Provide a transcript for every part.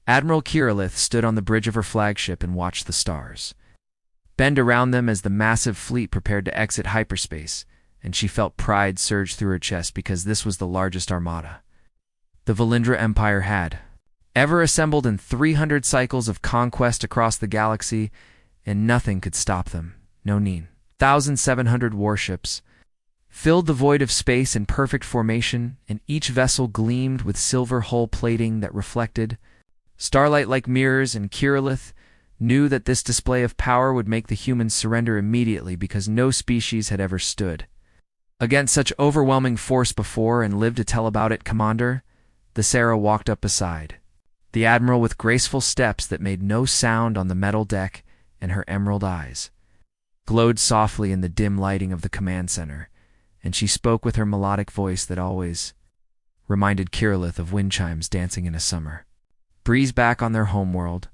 Admiral Kirillith stood on the bridge of her flagship and watched the stars bend around them as the massive fleet prepared to exit hyperspace, and she felt pride surge through her chest because this was the largest armada the Valindra Empire had ever assembled in 300 cycles of conquest across the galaxy, and nothing could stop them. No need. 1,700 warships filled the void of space in perfect formation, and each vessel gleamed with silver hull plating that reflected starlight like mirrors, and Kirillith knew that this display of power would make the humans surrender immediately because no species had ever stood against such overwhelming force before and lived to tell about it. Commander, the Sarah walked up beside the Admiral with graceful steps that made no sound on the metal deck, and her emerald eyes glowed softly in the dim lighting of the command center, and she spoke with her melodic voice that always reminded Kirillith of wind chimes dancing in a summer breeze back on their homeworld.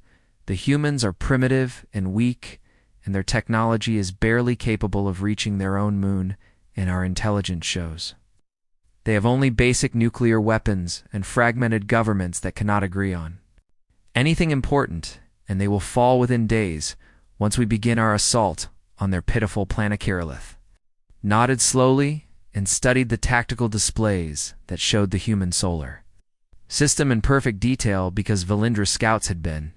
The humans are primitive and weak, and their technology is barely capable of reaching their own moon, and our intelligence shows. They have only basic nuclear weapons and fragmented governments that cannot agree on anything important, and they will fall within days once we begin our assault on their pitiful planet. Kirillith nodded slowly and studied the tactical displays that showed the human solar system in perfect detail because Valindra scouts had been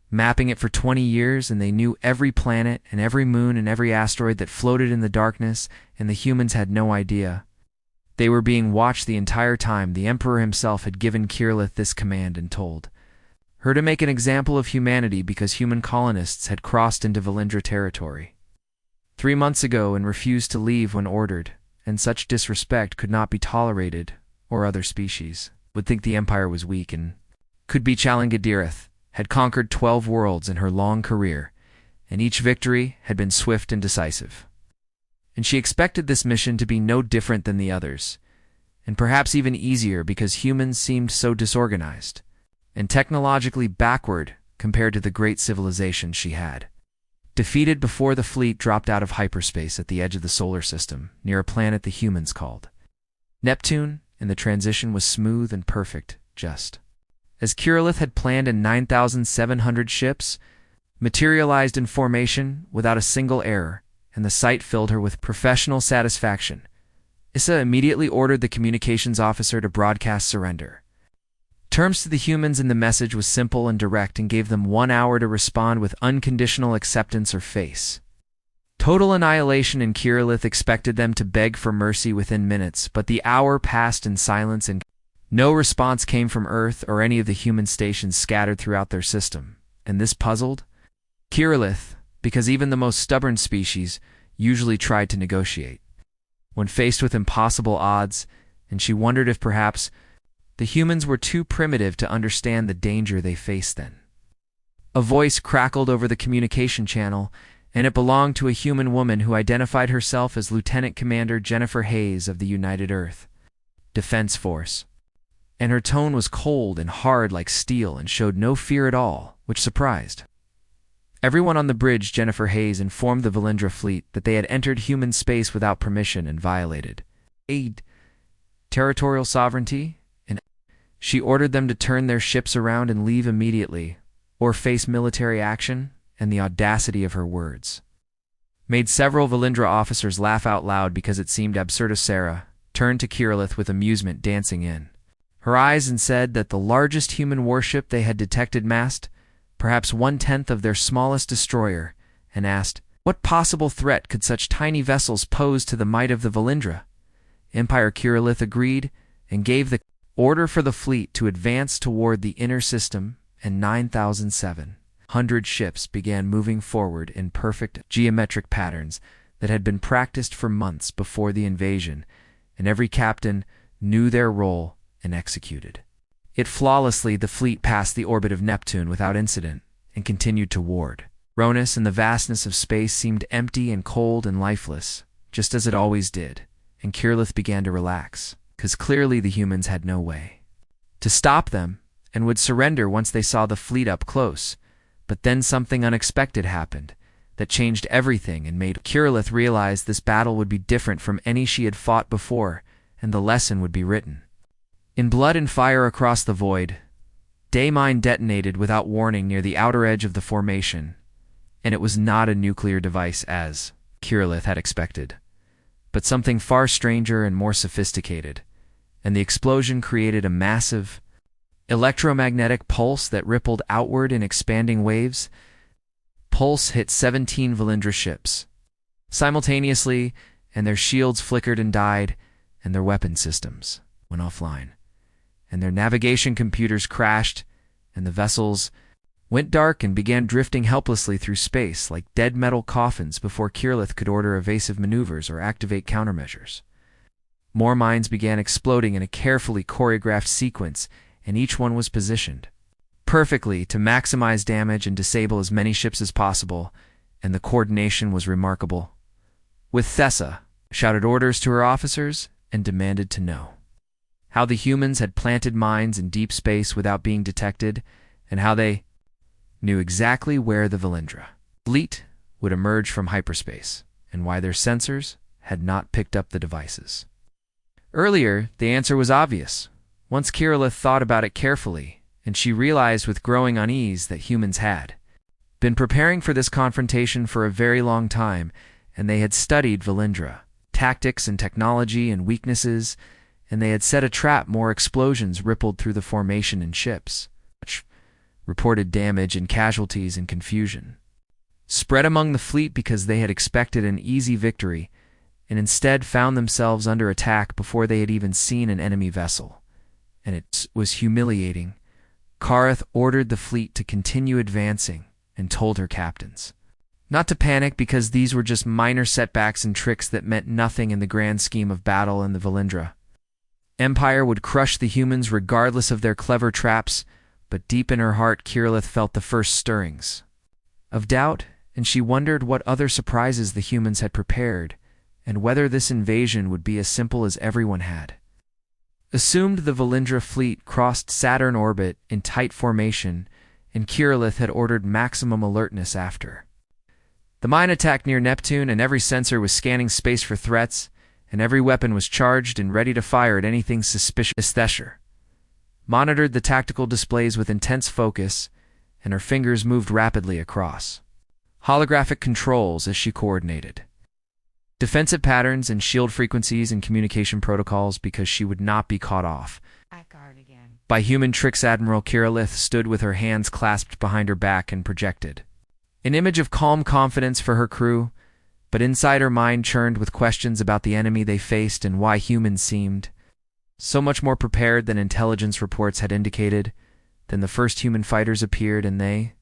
mapping it for 20 years, and they knew every planet and every moon and every asteroid that floated in the darkness, and the humans had no idea. They were being watched the entire time. The Emperor himself had given Kirillith this command and told her to make an example of humanity because human colonists had crossed into Valindra territory 3 months ago and refused to leave when ordered, and such disrespect could not be tolerated, or other species would think the Empire was weak and could be challenged. Gadirith had conquered 12 worlds in her long career, and each victory had been swift and decisive. And she expected this mission to be no different than the others, and perhaps even easier because humans seemed so disorganized and technologically backward compared to the great civilization she had defeated before the fleet dropped out of hyperspace at the edge of the solar system, near a planet the humans called Neptune, and the transition was smooth and perfect, just as Kirillith had planned. In 9,700 ships materialized in formation without a single error, and the sight filled her with professional satisfaction. Issa immediately ordered the communications officer to broadcast surrender terms to the humans, and the message was simple and direct and gave them 1 hour to respond with unconditional acceptance or face total annihilation. And Kirillith expected them to beg for mercy within minutes, but the hour passed in silence and no response came from Earth or any of the human stations scattered throughout their system, and this puzzled Kirillith because even the most stubborn species usually tried to negotiate when faced with impossible odds, and she wondered if perhaps the humans were too primitive to understand the danger they faced then. A voice crackled over the communication channel, and it belonged to a human woman who identified herself as Lieutenant Commander Jennifer Hayes of the United Earth Defense Force. And her tone was cold and hard like steel and showed no fear at all, which surprised everyone on the bridge. Jennifer Hayes informed the Valindra fleet that they had entered human space without permission and violated territorial sovereignty, and she ordered them to turn their ships around and leave immediately, or face military action. And the audacity of her words made several Valindra officers laugh out loud because it seemed absurd. Sarah turned to Kirillith with amusement dancing in her eyes and said that the largest human warship they had detected massed perhaps 1/10 of their smallest destroyer, and asked, what possible threat could such tiny vessels pose to the might of the Valindra? Empire. Kirillith agreed and gave the order for the fleet to advance toward the inner system, and 9,700 ships began moving forward in perfect geometric patterns that had been practiced for months before the invasion, and every captain knew their role and executed it flawlessly. The fleet passed the orbit of Neptune without incident and continued toward Ronus, and the vastness of space seemed empty and cold and lifeless, just as it always did, and Kirillith began to relax, because clearly the humans had no way to stop them and would surrender once they saw the fleet up close. But then something unexpected happened that changed everything and made Kirillith realize this battle would be different from any she had fought before, and the lesson would be written in blood and fire across the void. day mine detonated without warning near the outer edge of the formation, and it was not a nuclear device as Kirillith had expected, but something far stranger and more sophisticated, and the explosion created a massive electromagnetic pulse that rippled outward in expanding waves. Pulse hit 17 Valindra ships simultaneously, and their shields flickered and died, and their weapon systems went offline, and their navigation computers crashed, and the vessels went dark and began drifting helplessly through space like dead metal coffins before Kirillith could order evasive maneuvers or activate countermeasures. More mines began exploding in a carefully choreographed sequence, and each one was positioned perfectly to maximize damage and disable as many ships as possible, and the coordination was remarkable. With Thessa shouted orders to her officers and demanded to know how the humans had planted mines in deep space without being detected, and how they knew exactly where the Valindra fleet would emerge from hyperspace, and why their sensors had not picked up the devices. Earlier, the answer was obvious. Once Kirillith thought about it carefully, and she realized with growing unease that humans had been preparing for this confrontation for a very long time, and they had studied Valindra tactics and technology and weaknesses, and they had set a trap. More explosions rippled through the formation and ships, which reported damage and casualties and confusion spread among the fleet because they had expected an easy victory and instead found themselves under attack before they had even seen an enemy vessel. And it was humiliating. Karth ordered the fleet to continue advancing and told her captains not to panic because these were just minor setbacks and tricks that meant nothing in the grand scheme of battle, and the Valindra Empire would crush the humans regardless of their clever traps. But deep in her heart, Kirillith felt the first stirrings of doubt, and she wondered what other surprises the humans had prepared, and whether this invasion would be as simple as everyone had assumed. The Valindra fleet crossed Saturn orbit in tight formation, and Kirillith had ordered maximum alertness after the mine attack near Neptune, and every sensor was scanning space for threats, and every weapon was charged and ready to fire at anything suspicious. Thesher monitored the tactical displays with intense focus, and her fingers moved rapidly across holographic controls as she coordinated defensive patterns and shield frequencies and communication protocols because she would not be caught off by human tricks. Admiral Kirillith stood with her hands clasped behind her back and projected an image of calm confidence for her crew, but inside her mind churned with questions about the enemy they faced and why humans seemed so much more prepared than intelligence reports had indicated. Then the first human fighters appeared, and they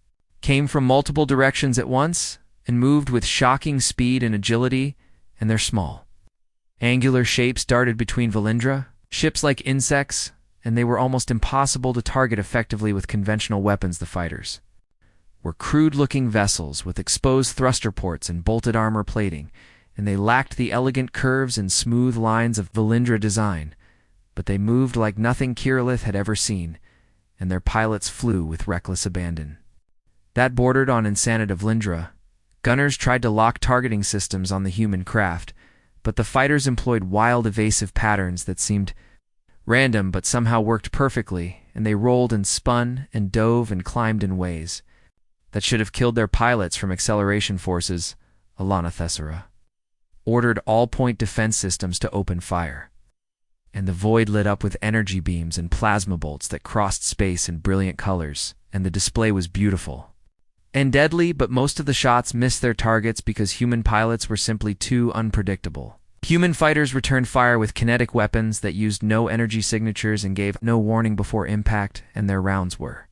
came from multiple directions at once and moved with shocking speed and agility, and their small, angular shapes darted between Valindra ships like insects, and they were almost impossible to target effectively with conventional weapons. The fighters were crude-looking vessels with exposed thruster ports and bolted armor plating, and they lacked the elegant curves and smooth lines of Valindra design, but they moved like nothing Kirillith had ever seen, and their pilots flew with reckless abandon that bordered on insanity. Of Valindra gunners tried to lock targeting systems on the human craft, but the fighters employed wild evasive patterns that seemed random but somehow worked perfectly, and they rolled and spun and dove and climbed in ways that should have killed their pilots from acceleration forces. Alana Thessera ordered all-point defense systems to open fire, and the void lit up with energy beams and plasma bolts that crossed space in brilliant colors, and the display was beautiful and deadly, but most of the shots missed their targets because human pilots were simply too unpredictable. Human fighters returned fire with kinetic weapons that used no energy signatures and gave no warning before impact, and their rounds were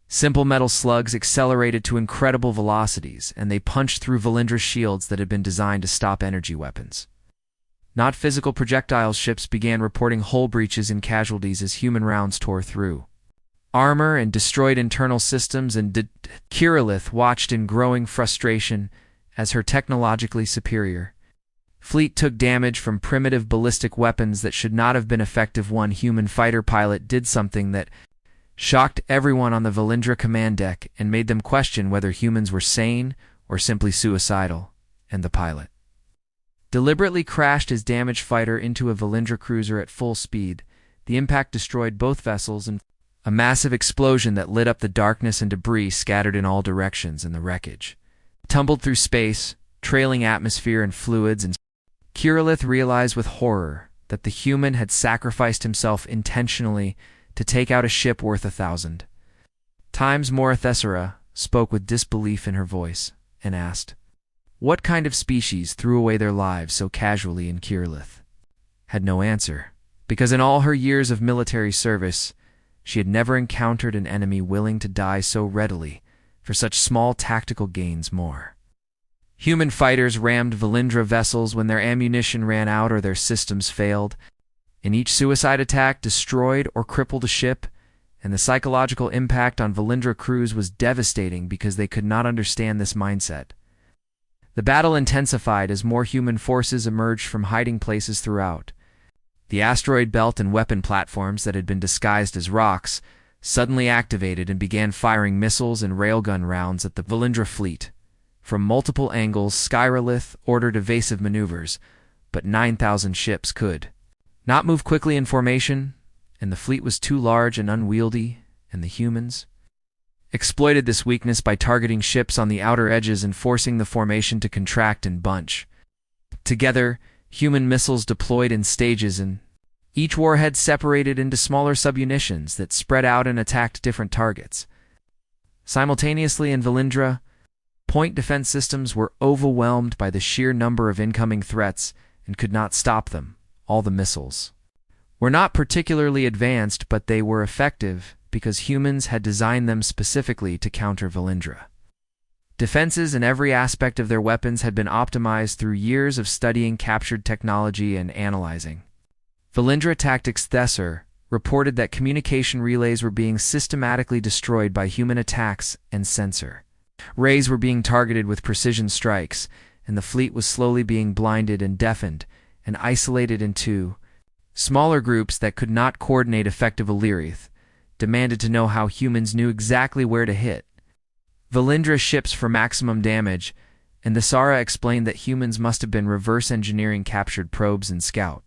simple metal slugs accelerated to incredible velocities, and they punched through Valindra's shields that had been designed to stop energy weapons. Not physical projectiles. Ships began reporting hull breaches and casualties as human rounds tore through armor and destroyed internal systems, and Kirillith watched in growing frustration as her technologically superior fleet took damage from primitive ballistic weapons that should not have been effective. One human fighter pilot did something that shocked everyone on the Valindra command deck and made them question whether humans were sane or simply suicidal, and the pilot deliberately crashed his damaged fighter into a Valindra cruiser at full speed. The impact destroyed both vessels, and a massive explosion that lit up the darkness and debris scattered in all directions in the wreckage. Tumbled through space, trailing atmosphere and fluids, and Kirillith realized with horror that the human had sacrificed himself intentionally to take out a ship worth 1,000 times more. Thessera spoke with disbelief in her voice and asked, "What kind of species threw away their lives so casually?" And Kirillith had no answer, because in all her years of military service, she had never encountered an enemy willing to die so readily for such small tactical gains more. Human fighters rammed Valindra vessels when their ammunition ran out or their systems failed, and each suicide attack destroyed or crippled a ship, and the psychological impact on Valindra crews was devastating because they could not understand this mindset. The battle intensified as more human forces emerged from hiding places throughout. The asteroid belt and weapon platforms that had been disguised as rocks suddenly activated and began firing missiles and railgun rounds at the Valindra fleet. From multiple angles, Skyrolith ordered evasive maneuvers, but 9,000 ships could not move quickly in formation, and the fleet was too large and unwieldy, and the humans exploited this weakness by targeting ships on the outer edges and forcing the formation to contract and bunch. Together, human missiles deployed in stages, and each warhead separated into smaller subunitions that spread out and attacked different targets. Simultaneously in Valindra, point defense systems were overwhelmed by the sheer number of incoming threats and could not stop them. All the missiles were not particularly advanced, but they were effective because humans had designed them specifically to counter Valindra. Defenses in every aspect of their weapons had been optimized through years of studying captured technology and analyzing. Valindra Tactics Thesser reported that communication relays were being systematically destroyed by human attacks and sensor rays were being targeted with precision strikes, and the fleet was slowly being blinded and deafened and isolated into smaller groups that could not coordinate effective. Illyrith demanded to know how humans knew exactly where to hit Valindra ships for maximum damage, and Thessera explained that humans must have been reverse engineering captured probes and scout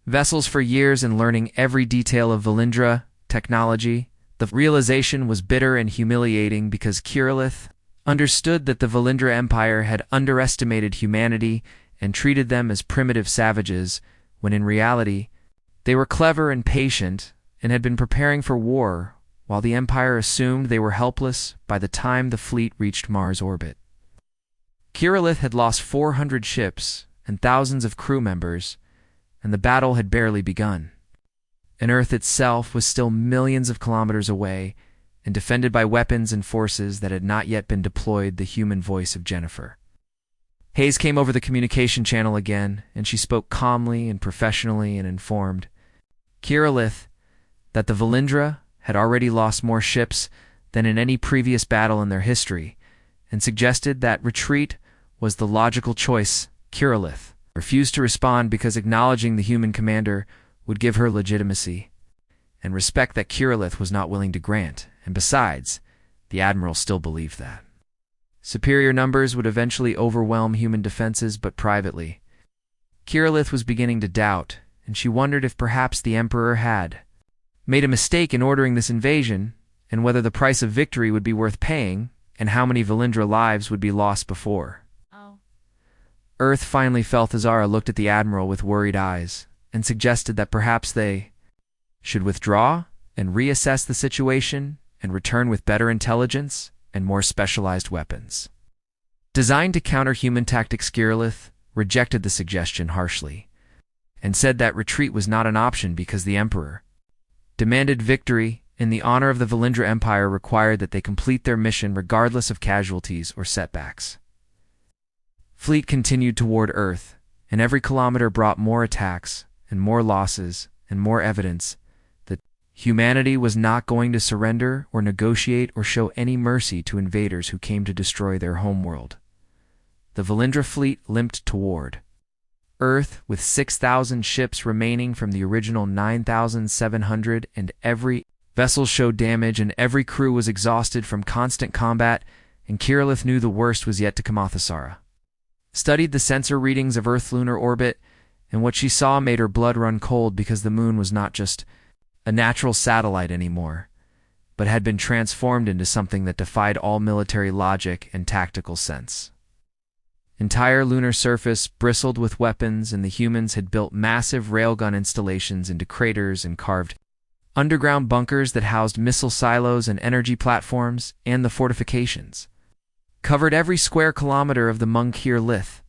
vessels for years and learning every detail of Valindra technology. The realization was bitter and humiliating because Kirillith understood that the Valindra Empire had underestimated humanity and treated them as primitive savages, when in reality, they were clever and patient and had been preparing for war, while the Empire assumed they were helpless by the time the fleet reached Mars orbit. Kirillith had lost 400 ships and thousands of crew members, and the battle had barely begun. And Earth itself was still millions of kilometers away and defended by weapons and forces that had not yet been deployed. The human voice of Jennifer Hayes came over the communication channel again, and she spoke calmly and professionally and informed Kirillith that the Valindra had already lost more ships than in any previous battle in their history, and suggested that retreat was the logical choice. Kirillith refused to respond because acknowledging the human commander would give her legitimacy and respect that Kirillith was not willing to grant, and besides, the Admiral still believed that superior numbers would eventually overwhelm human defenses. But privately, Kirillith was beginning to doubt, and she wondered if perhaps the Emperor had made a mistake in ordering this invasion, and whether the price of victory would be worth paying, and how many Valindra lives would be lost before. Earth finally felt. Thessera looked at the Admiral with worried eyes and suggested that perhaps they should withdraw and reassess the situation and return with better intelligence and more specialized weapons designed to counter human tactics. Kirillith rejected the suggestion harshly and said that retreat was not an option because the Emperor demanded victory, and the honor of the Valindra Empire required that they complete their mission regardless of casualties or setbacks. Fleet continued toward Earth, and every kilometer brought more attacks and more losses and more evidence that humanity was not going to surrender or negotiate or show any mercy to invaders who came to destroy their homeworld. The Valindra fleet limped toward Earth with 6,000 ships remaining from the original 9,700, and every vessel showed damage and every crew was exhausted from constant combat, and Kirillith knew the worst was yet to come. Thessera studied the sensor readings of Earth's lunar orbit, and what she saw made her blood run cold because the moon was not just a natural satellite anymore. but had been transformed into something that defied all military logic and tactical sense. Entire lunar surface bristled with weapons, and the humans had built massive railgun installations into craters and carved underground bunkers that housed missile silos and energy platforms, and the fortifications covered every square kilometer of the Munkir Lith.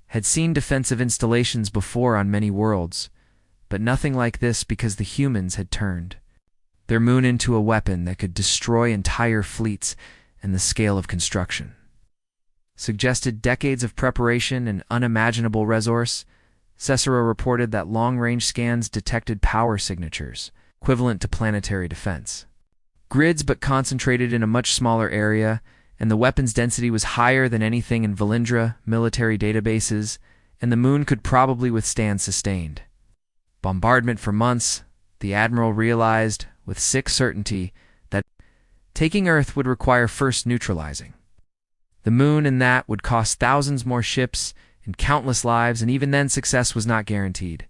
Had seen defensive installations before on many worlds, but nothing like this, because the humans had turned their moon into a weapon that could destroy entire fleets, and the scale of construction suggested decades of preparation and unimaginable resource. Cicero reported that long-range scans detected power signatures equivalent to planetary defense grids, but concentrated in a much smaller area, and the weapons density was higher than anything in Valindra military databases, and the moon could probably withstand sustained bombardment for months. The admiral realized with sick certainty that taking Earth would require first neutralizing the moon, and that would cost thousands more ships and countless lives, and even then success was not guaranteed.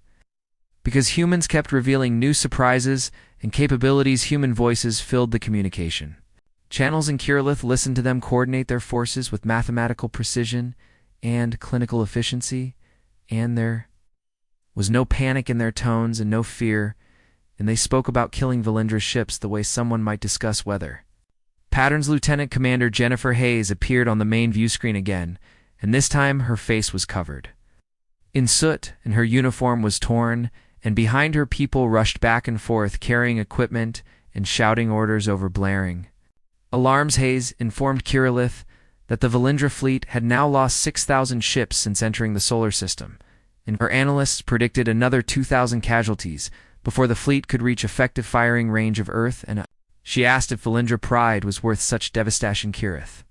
Because humans kept revealing new surprises and capabilities, human voices filled the communication channels, and Kirillith listened to them coordinate their forces with mathematical precision and clinical efficiency, and there was no panic in their tones and no fear, and they spoke about killing Valindra's ships the way someone might discuss weather patterns. Lieutenant Commander Jennifer Hayes appeared on the main view screen again, and this time her face was covered in soot, and her uniform was torn, and behind her people rushed back and forth carrying equipment and shouting orders over blaring alarms. Hayes informed Kirillith that the Valindra fleet had now lost 6,000 ships since entering the solar system, and her analysts predicted another 2,000 casualties before the fleet could reach effective firing range of Earth. And she asked if Valindra pride was worth such devastation. Kirillith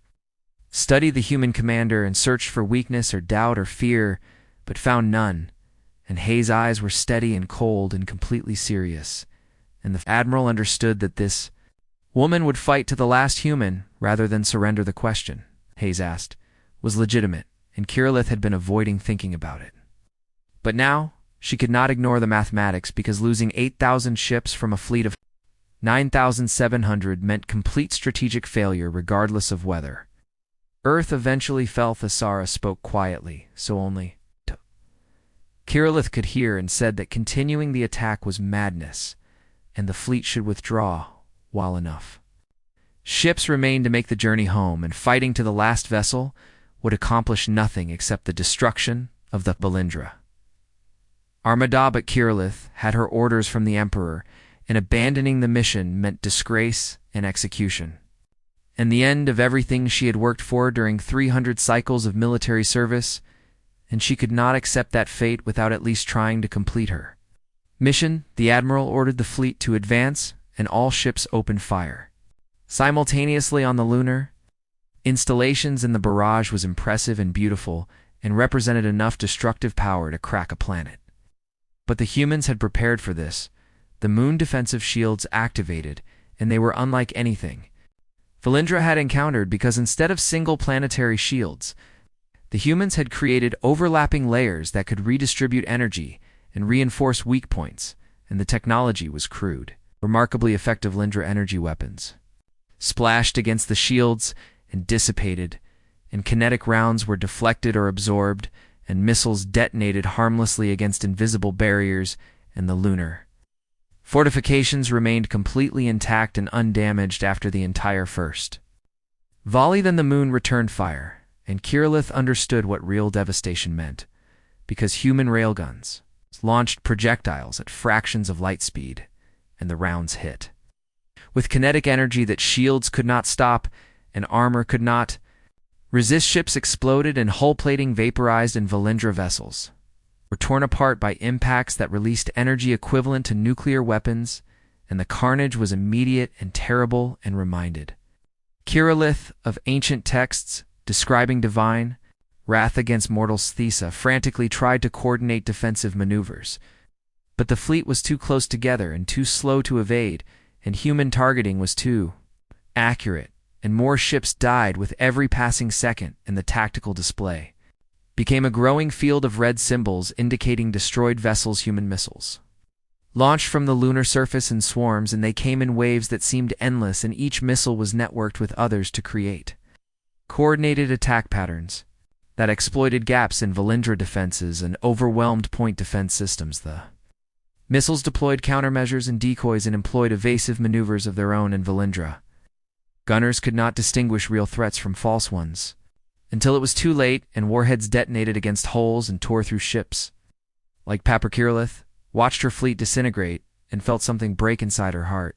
studied the human commander and searched for weakness or doubt or fear, but found none, and Hayes' eyes were steady and cold and completely serious, and the admiral understood that this woman would fight to the last human rather than surrender. The question, Hayes asked, was legitimate, and Kirillith had been avoiding thinking about it. But now she could not ignore the mathematics, because losing 8,000 ships from a fleet of 9,700 meant complete strategic failure regardless of weather. Earth eventually fell. Thesara spoke quietly, so only Kirillith could hear, and said that continuing the attack was madness, and the fleet should withdraw while enough ships remained to make the journey home, and fighting to the last vessel would accomplish nothing except the destruction of the Valindra Armada. But Kirillith had her orders from the Emperor, and abandoning the mission meant disgrace and execution, and the end of everything she had worked for during 300 cycles of military service, and she could not accept that fate without at least trying to complete her mission. The admiral ordered the fleet to advance, and all ships opened fire simultaneously on the lunar installations, and the barrage was impressive and beautiful, and represented enough destructive power to crack a planet. But the humans had prepared for this. The moon defensive shields activated, and they were unlike anything Valindra had encountered, because instead of single planetary shields, the humans had created overlapping layers that could redistribute energy and reinforce weak points, and the technology was crude. Remarkably effective Valindra energy weapons splashed against the shields and dissipated, and kinetic rounds were deflected or absorbed, and missiles detonated harmlessly against invisible barriers, and the lunar fortifications remained completely intact and undamaged after the entire first volley. Then the moon returned fire, and Kirillith understood what real devastation meant, because human railguns launched projectiles at fractions of light speed, and the rounds hit with kinetic energy that shields could not stop and armor could not resist. Ships exploded, and hull plating vaporized, and Valindra vessels were torn apart by impacts that released energy equivalent to nuclear weapons, and the carnage was immediate and terrible, and reminded Kirillith of ancient texts describing divine wrath against mortals. Thesa frantically tried to coordinate defensive maneuvers, but the fleet was too close together and too slow to evade, and human targeting was too accurate, and more ships died with every passing second, and the tactical display became a growing field of red symbols indicating destroyed vessels. Human missiles launched from the lunar surface in swarms, and they came in waves that seemed endless, and each missile was networked with others to create coordinated attack patterns that exploited gaps in Valindra defenses and overwhelmed point defense systems. The missiles deployed countermeasures and decoys and employed evasive maneuvers of their own in Valindra. Gunners could not distinguish real threats from false ones until it was too late, and warheads detonated against hulls and tore through ships. Like Kirillith watched her fleet disintegrate and felt something break inside her heart.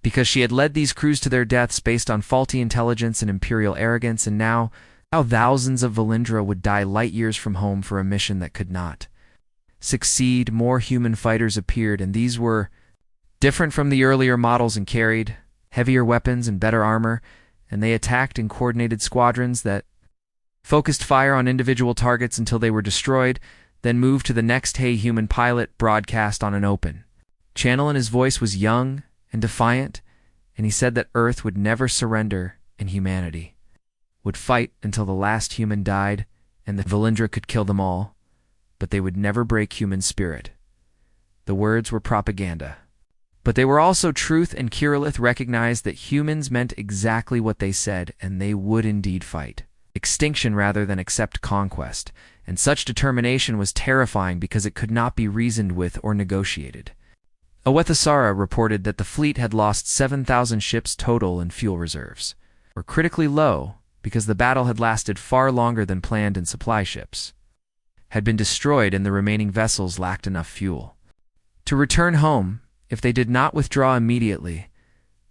Because she had led these crews to their deaths based on faulty intelligence and imperial arrogance, and now thousands of Valindra would die light years from home for a mission that could not succeed. More human fighters appeared, and these were different from the earlier models and carried heavier weapons and better armor, and they attacked in coordinated squadrons that focused fire on individual targets until they were destroyed, then moved to the next. Hey, human pilot broadcast on an open channel, and his voice was young and defiant, and he said that Earth would never surrender and humanity would fight until the last human died, and the Valindra could kill them all, but they would never break human spirit. The words were propaganda, but they were also truth, and Kirillith recognized that humans meant exactly what they said, and they would indeed fight extinction rather than accept conquest, and such determination was terrifying because it could not be reasoned with or negotiated. Awethasara reported that the fleet had lost 7,000 ships total, and fuel reserves were critically low because the battle had lasted far longer than planned, and supply ships had been destroyed and the remaining vessels lacked enough fuel to return home. If they did not withdraw immediately,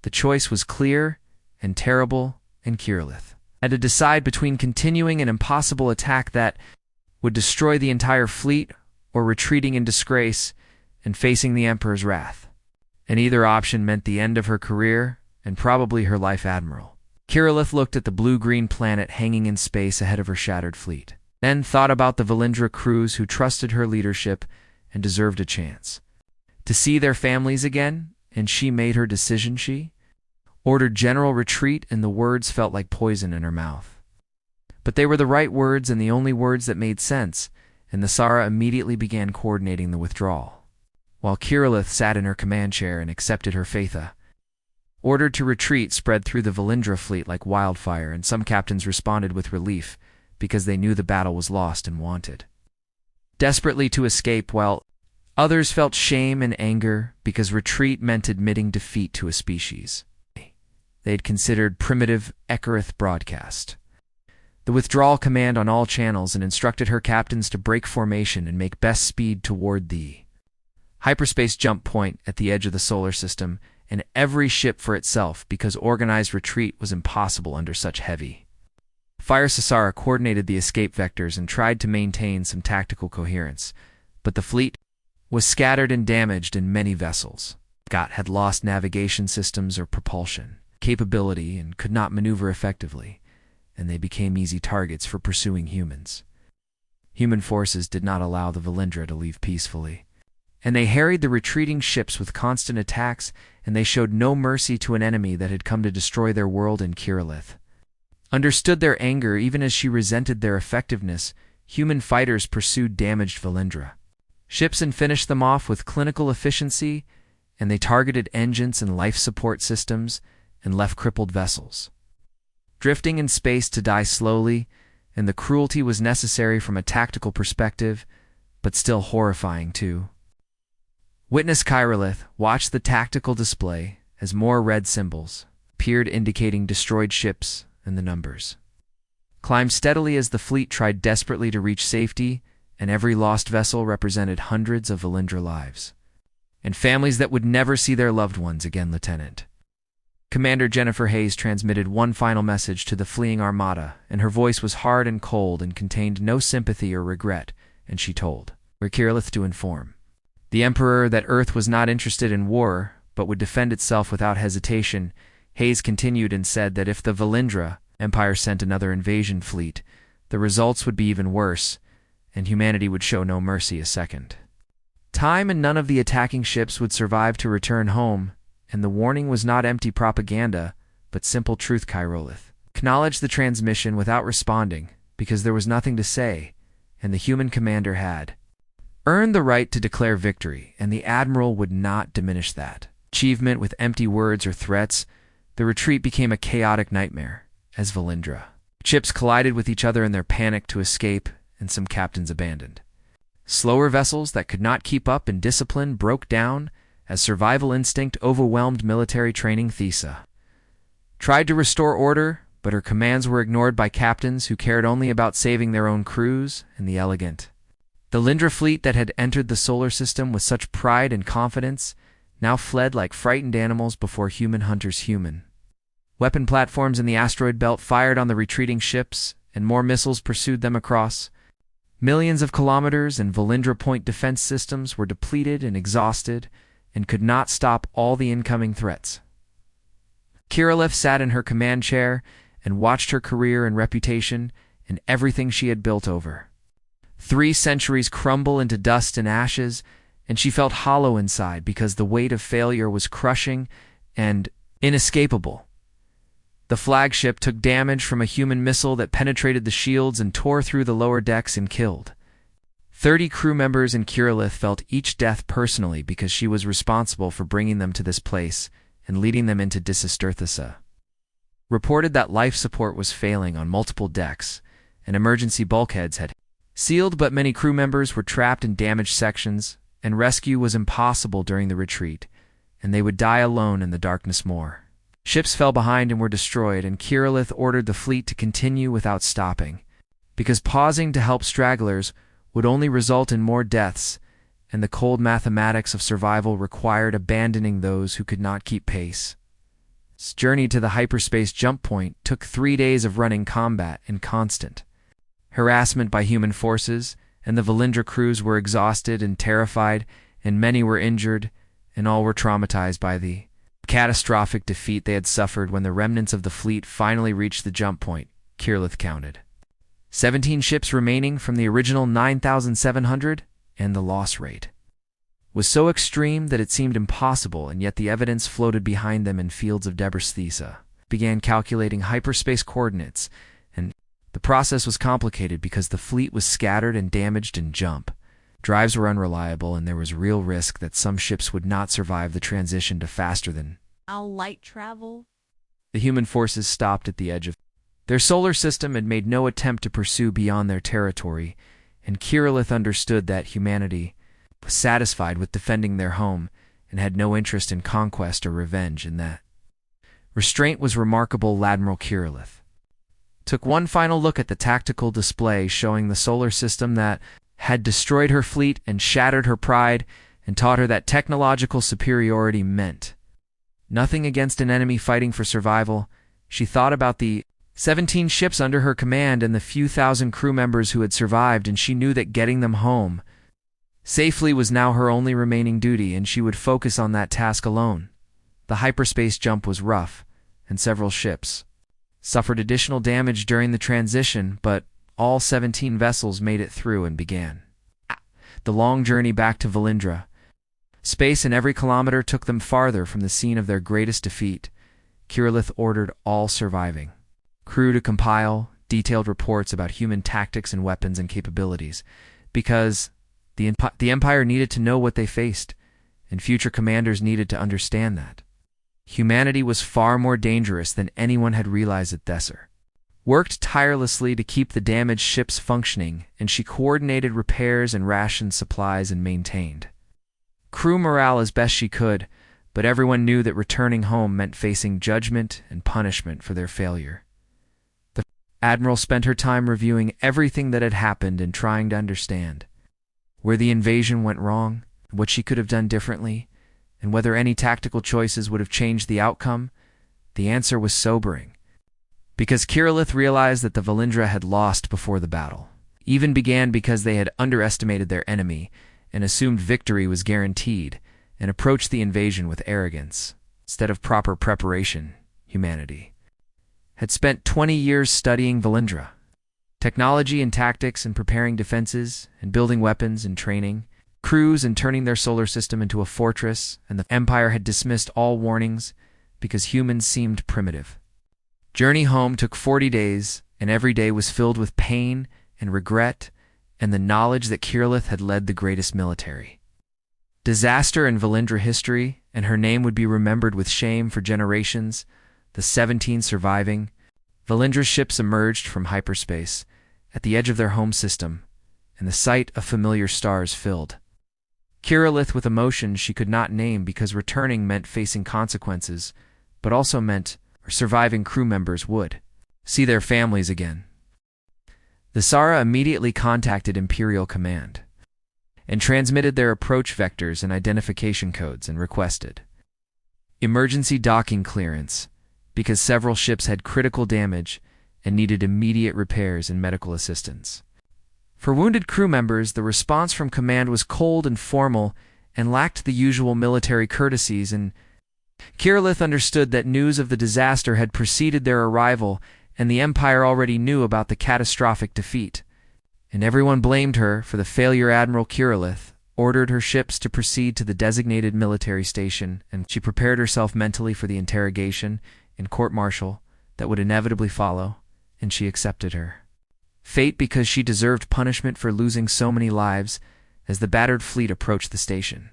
the choice was clear and terrible, and Kirillith had to decide between continuing an impossible attack that would destroy the entire fleet or retreating in disgrace and facing the Emperor's wrath. And either option meant the end of her career and probably her life admiral. Kirillith looked at the blue-green planet hanging in space ahead of her shattered fleet, then thought about the Valindra crews who trusted her leadership and deserved a chance to see their families again, and she made her decision. She ordered general retreat, and the words felt like poison in her mouth. But they were the right words and the only words that made sense, and the Sara immediately began coordinating the withdrawal, while Kirillith sat in her command chair and accepted her fatha. Ordered to retreat spread through the Valindra fleet like wildfire, and some captains responded with relief because they knew the battle was lost and wanted desperately to escape, while others felt shame and anger because retreat meant admitting defeat to a species they had considered primitive. Ekarith broadcast the withdrawal command on all channels and instructed her captains to break formation and make best speed toward the hyperspace jump point at the edge of the solar system, and every ship for itself, because organized retreat was impossible under such heavy fire. Sasara coordinated the escape vectors and tried to maintain some tactical coherence, but the fleet was scattered and damaged, and many vessels had lost navigation systems or propulsion capability and could not maneuver effectively, and they became easy targets for pursuing humans. Human forces did not allow the Valindra to leave peacefully, and they harried the retreating ships with constant attacks, and they showed no mercy to an enemy that had come to destroy their world. And Kirillith understood their anger even as she resented their effectiveness. Human fighters pursued damaged Valindra ships and finished them off with clinical efficiency, and they targeted engines and life support systems and left crippled vessels drifting in space to die slowly, and the cruelty was necessary from a tactical perspective, but still horrifying too. Witness Kirillith watched the tactical display as more red symbols appeared indicating destroyed ships, and the numbers climbed steadily as the fleet tried desperately to reach safety, and every lost vessel represented hundreds of Valindra lives and families that would never see their loved ones again. Lieutenant Commander Jennifer Hayes transmitted one final message to the fleeing armada, and her voice was hard and cold and contained no sympathy or regret, and she told Kirillith to inform the Emperor that Earth was not interested in war, but would defend itself without hesitation. Hayes continued and said that if the Valindra Empire sent another invasion fleet, the results would be even worse, and humanity would show no mercy a second time, and none of the attacking ships would survive to return home. And the warning was not empty propaganda, but simple truth. Kirillith acknowledged the transmission without responding, because there was nothing to say, and the human commander had earned the right to declare victory, and the admiral would not diminish that achievement with empty words or threats. The retreat became a chaotic nightmare as Valindra. Ships collided with each other in their panic to escape, and some captains abandoned. Slower vessels that could not keep up in discipline broke down as survival instinct overwhelmed military training. Thesa tried to restore order, but her commands were ignored by captains who cared only about saving their own crews and the elegant. The Lindra fleet that had entered the solar system with such pride and confidence now fled like frightened animals before human hunters. Weapon platforms in the asteroid belt fired on the retreating ships, and more missiles pursued them across millions of kilometers, and Valindra point defense systems were depleted and exhausted and could not stop all the incoming threats. Kirillith sat in her command chair and watched her career and reputation and everything she had built over 3 centuries crumble into dust and ashes, and she felt hollow inside because the weight of failure was crushing and inescapable. The flagship took damage from a human missile that penetrated the shields and tore through the lower decks and killed 30 crew members, and Kirillith felt each death personally because she was responsible for bringing them to this place and leading them into Disasturthasa. Reported that life support was failing on multiple decks, and emergency bulkheads had sealed, but many crew members were trapped in damaged sections, and rescue was impossible during the retreat, and they would die alone in the darkness. More ships fell behind and were destroyed, and Kirillith ordered the fleet to continue without stopping, because pausing to help stragglers would only result in more deaths, and the cold mathematics of survival required abandoning those who could not keep pace. This journey to the hyperspace jump point took 3 days of running combat and constant harassment by human forces, and the Valindra crews were exhausted and terrified, and many were injured, and all were traumatized by the catastrophic defeat they had suffered. When the remnants of the fleet finally reached the jump point, Kirillith counted 17 ships remaining from the original 9,700, and the loss rate was so extreme that it seemed impossible, and yet the evidence floated behind them in fields of debris. Thesa began calculating hyperspace coordinates, and the process was complicated because the fleet was scattered and damaged in jump. Drives were unreliable, and there was real risk that some ships would not survive the transition to faster than light travel. The human forces stopped at the edge of their solar system and made no attempt to pursue beyond their territory, and Kirillith understood that humanity was satisfied with defending their home and had no interest in conquest or revenge, and that restraint was remarkable. Admiral Kirillith took one final look at the tactical display showing the solar system that had destroyed her fleet and shattered her pride, and taught her that technological superiority meant nothing against an enemy fighting for survival. She thought about the 17 ships under her command and the few thousand crew members who had survived, and she knew that getting them home safely was now her only remaining duty, and she would focus on that task alone. The hyperspace jump was rough, and several ships suffered additional damage during the transition, but all 17 vessels made it through and began the long journey back to Valindra. Space, and every kilometer took them farther from the scene of their greatest defeat. Kirillith ordered all surviving crew to compile detailed reports about human tactics and weapons and capabilities, because the Empire needed to know what they faced, and future commanders needed to understand that humanity was far more dangerous than anyone had realized. At Thesser worked tirelessly to keep the damaged ships functioning, and she coordinated repairs and rationed supplies and maintained crew morale as best she could, but everyone knew that returning home meant facing judgment and punishment for their failure. The Admiral spent her time reviewing everything that had happened and trying to understand where the invasion went wrong, what she could have done differently, and whether any tactical choices would have changed the outcome. The answer was sobering, because Kirillith realized that the Valindra had lost before the battle even began, because they had underestimated their enemy and assumed victory was guaranteed, and approached the invasion with arrogance instead of proper preparation. Humanity had spent 20 years studying Valindra technology and tactics, and preparing defenses and building weapons and training crews and turning their solar system into a fortress, and the Empire had dismissed all warnings because humans seemed primitive. Journey home took 40 days, and every day was filled with pain and regret and the knowledge that Kirillith had led the greatest military disaster in Valindra history, and her name would be remembered with shame for generations. The 17 surviving Valindra's ships emerged from hyperspace at the edge of their home system, and the sight of familiar stars filled Kirillith with emotions she could not name, because returning meant facing consequences, but also meant her surviving crew members would see their families again. The Sara immediately contacted Imperial Command and transmitted their approach vectors and identification codes and requested emergency docking clearance because several ships had critical damage and needed immediate repairs and medical assistance. For wounded crew members, the response from command was cold and formal and lacked the usual military courtesies, and Kirillith understood that news of the disaster had preceded their arrival, and the Empire already knew about the catastrophic defeat. And everyone blamed her for the failure. Admiral Kirillith ordered her ships to proceed to the designated military station, and she prepared herself mentally for the interrogation and court-martial that would inevitably follow, and she accepted her fate because she deserved punishment for losing so many lives. As the battered fleet approached the station,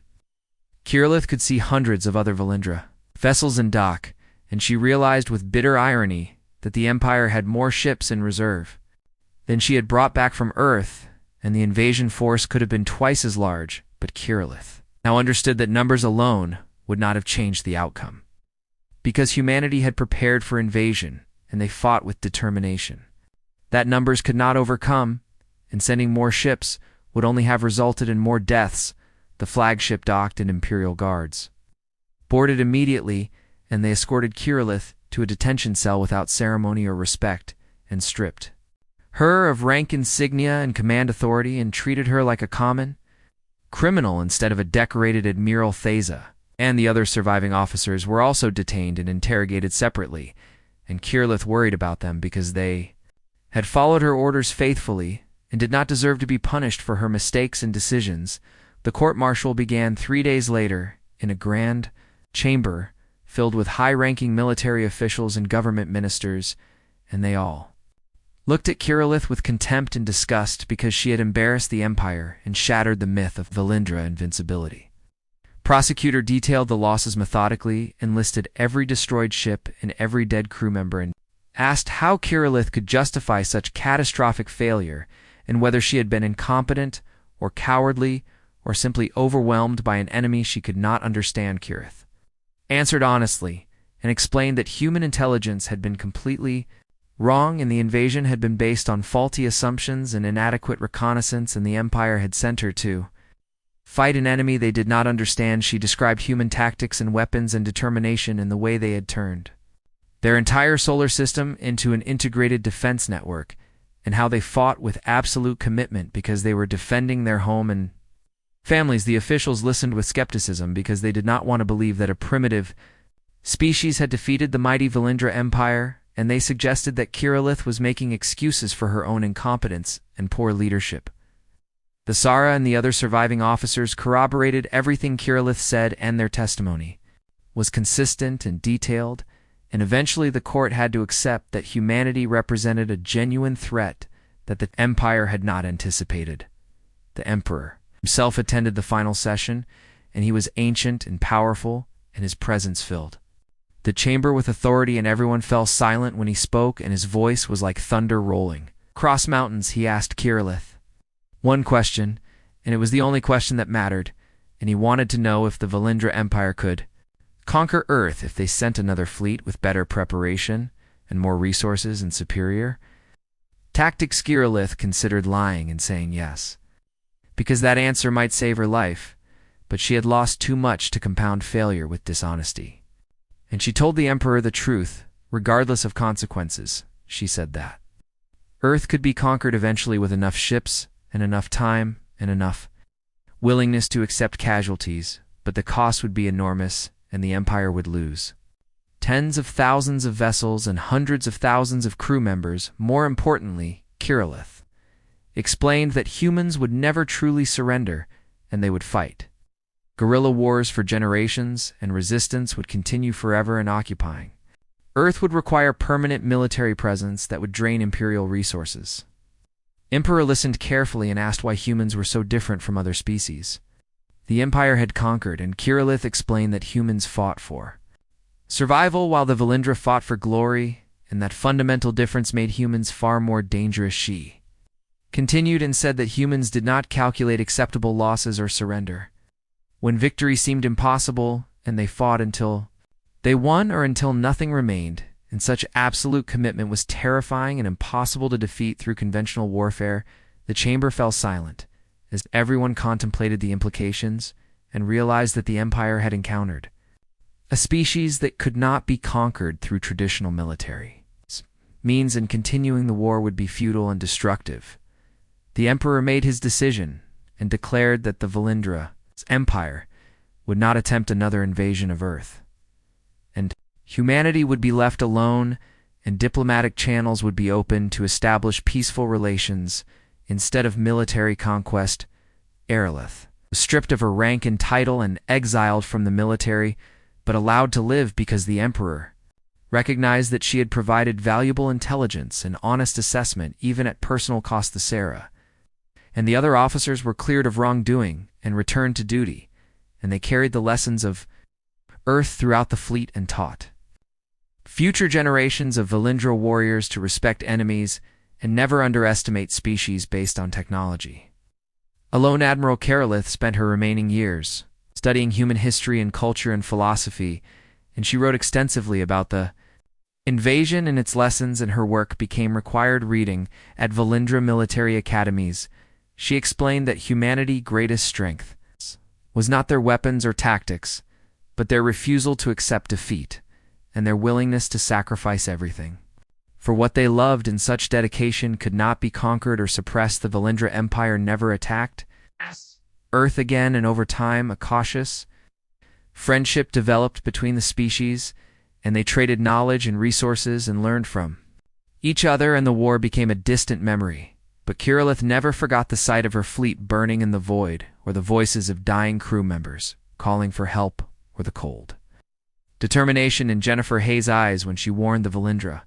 Kirillith could see hundreds of other Valindra vessels in dock, and she realized with bitter irony that the Empire had more ships in reserve than she had brought back from Earth, and the invasion force could have been twice as large, but Kirillith now understood that numbers alone would not have changed the outcome, because humanity had prepared for invasion, and they fought with determination. That numbers could not overcome, and sending more ships would only have resulted in more deaths. The flagship docked, and Imperial guards boarded immediately, and they escorted Kirillith to a detention cell without ceremony or respect, and stripped her of rank insignia and command authority, and treated her like a common criminal instead of a decorated Admiral. Theza and the other surviving officers were also detained and interrogated separately, and Kirillith worried about them because they had followed her orders faithfully and did not deserve to be punished for her mistakes and decisions. The court-martial began 3 days later in a grand chamber filled with high-ranking military officials and government ministers, and they all looked at Kirillith with contempt and disgust because she had embarrassed the Empire and shattered the myth of Valindra invincibility. Prosecutor detailed the losses methodically and listed every destroyed ship and every dead crew member, and asked how Kirillith could justify such catastrophic failure, and whether she had been incompetent or cowardly or simply overwhelmed by an enemy she could not understand. Kirillith answered honestly and explained that human intelligence had been completely wrong, and the invasion had been based on faulty assumptions and inadequate reconnaissance, and the Empire had sent her to fight an enemy they did not understand. She described human tactics and weapons and determination in the way they had turned their entire solar system into an integrated defense network, and how they fought with absolute commitment because they were defending their home and families. The officials listened with skepticism because they did not want to believe that a primitive species had defeated the mighty Valindra Empire, and they suggested that Kirillith was making excuses for her own incompetence and poor leadership. The Sara and the other surviving officers corroborated everything Kirillith said, and their testimony was consistent and detailed, and eventually the court had to accept that humanity represented a genuine threat that the Empire had not anticipated. The Emperor himself attended the final session, and he was ancient and powerful, and his presence filled the chamber with authority, and everyone fell silent when he spoke, and his voice was like thunder rolling across mountains. He asked Kirillith one question, and it was the only question that mattered, and he wanted to know if the Valindra Empire could conquer Earth if they sent another fleet with better preparation and more resources and superior tactics. Kirillith considered lying and saying yes, because that answer might save her life, but she had lost too much to compound failure with dishonesty. And she told the Emperor the truth, regardless of consequences. She said that Earth could be conquered eventually with enough ships and enough time and enough willingness to accept casualties, but the cost would be enormous, and the Empire would lose tens of thousands of vessels and hundreds of thousands of crew members. More importantly, Kirillith explained that humans would never truly surrender, and they would fight guerrilla wars for generations, and resistance would continue forever and occupying Earth would require permanent military presence that would drain Imperial resources. Emperor listened carefully and asked why humans were so different from other species. The Empire had conquered, and Kirillith explained that humans fought for survival while the Valindra fought for glory, and that fundamental difference made humans far more dangerous. She continued and said that humans did not calculate acceptable losses or surrender. When victory seemed impossible, and they fought until they won or until nothing remained, and such absolute commitment was terrifying and impossible to defeat through conventional warfare, the chamber fell silent, as everyone contemplated the implications and realized that the Empire had encountered a species that could not be conquered through traditional military means, and continuing the war would be futile and destructive. The Emperor made his decision and declared that the Valindra's empire would not attempt another invasion of Earth, and humanity would be left alone, and diplomatic channels would be opened to establish peaceful relations instead of military conquest. Aerolith was stripped of her rank and title and exiled from the military, but allowed to live because the Emperor recognized that she had provided valuable intelligence and honest assessment even at personal cost to Sarah. And the other officers were cleared of wrongdoing and returned to duty, and they carried the lessons of Earth throughout the fleet and taught future generations of Valindra warriors to respect enemies and never underestimate species based on technology. Alone, Admiral Kirillith spent her remaining years studying human history and culture and philosophy, and she wrote extensively about the invasion and its lessons, and her work became required reading at Valindra military academies. She explained that humanity's greatest strength was not their weapons or tactics, but their refusal to accept defeat and their willingness to sacrifice everything for what they loved, and such dedication could not be conquered or suppressed. The Valindra Empire never attacked Earth again, and over time a cautious friendship developed between the species, and they traded knowledge and resources and learned from each other, and the war became a distant memory. But Kirillith never forgot the sight of her fleet burning in the void, or the voices of dying crew members calling for help, or the cold determination in Jennifer Hayes' eyes when she warned the Valindra.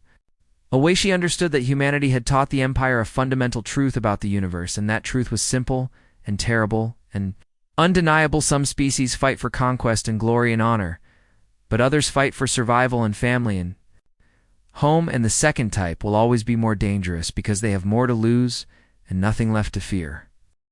A way she understood that humanity had taught the Empire a fundamental truth about the universe, and that truth was simple and terrible and undeniable. Some species fight for conquest and glory and honor, but others fight for survival and family and home, and the second type will always be more dangerous because they have more to lose and nothing left to fear.